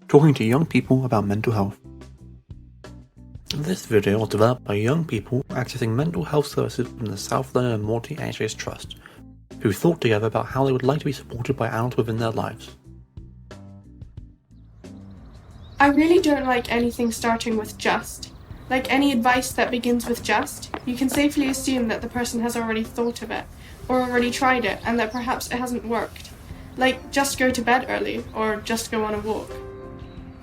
talking to young people about mental health. This video was developed by young people accessing mental health services from the South London and Maudsley NHS Trust, who thought together about how they would like to be supported by adults within their lives. I really don't like anything starting with just. Like any advice that begins with just, you can safely assume that the person has already thought of it, or already tried it, and that perhaps it hasn't worked. Like, just go to bed early, or just go on a walk.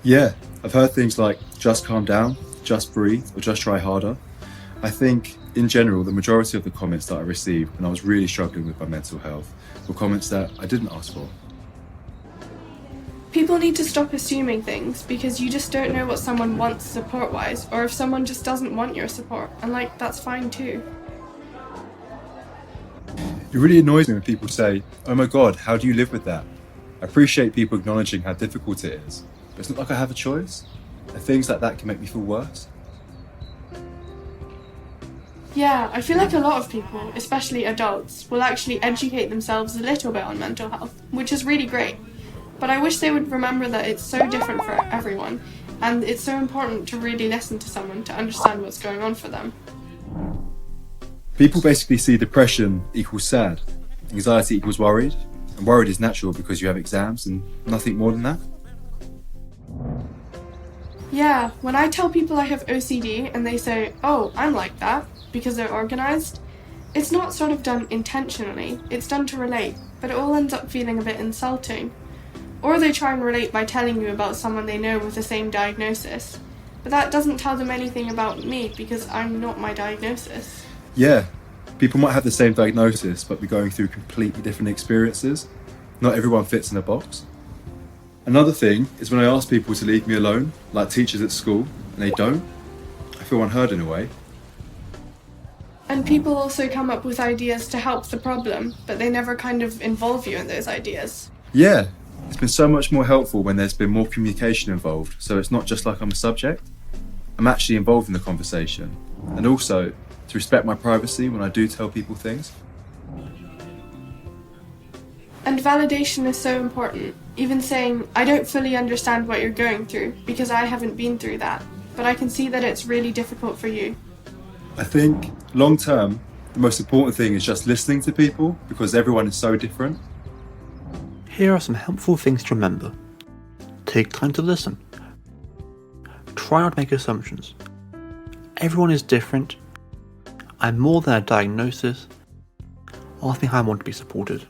Yeah, I've heard things like, just calm down, just breathe, or just try harder. I think, in general, the majority of the comments that I received when I was really struggling with my mental health were comments that I didn't ask for. People need to stop assuming things, because you just don't know what someone wants support-wise, or if someone just doesn't want your support, and that's fine too. It really annoys me when people say, oh my god, how do you live with that? I appreciate people acknowledging how difficult it is, but it's not like I have a choice, and things like that can make me feel worse. Yeah, I feel like a lot of people, especially adults, will actually educate themselves a little bit on mental health, which is really great. But I wish they would remember that it's so different for everyone, and it's so important to really listen to someone to understand what's going on for them. People basically see depression equals sad, anxiety equals worried, and worried is natural because you have exams and nothing more than that. Yeah, when I tell people I have OCD and they say, oh, I'm like that, because they're organised, it's not sort of done intentionally, it's done to relate, but it all ends up feeling a bit insulting. Or they try and relate by telling you about someone they know with the same diagnosis. But that doesn't tell them anything about me because I'm not my diagnosis. Yeah, people might have the same diagnosis but be going through completely different experiences. Not everyone fits in a box. Another thing is when I ask people to leave me alone, like teachers at school, and they don't, I feel unheard in a way. And people also come up with ideas to help the problem, but they never kind of involve you in those ideas. Yeah. It's been so much more helpful when there's been more communication involved, so it's not just like I'm a subject. I'm actually involved in the conversation, and also to respect my privacy when I do tell people things. And validation is so important, even saying, I don't fully understand what you're going through, because I haven't been through that, but I can see that it's really difficult for you. I think, long term, the most important thing is just listening to people, because everyone is so different. Here are some helpful things to remember. Take time to listen. Try not to make assumptions. Everyone is different. I'm more than a diagnosis. Ask me how I want to be supported.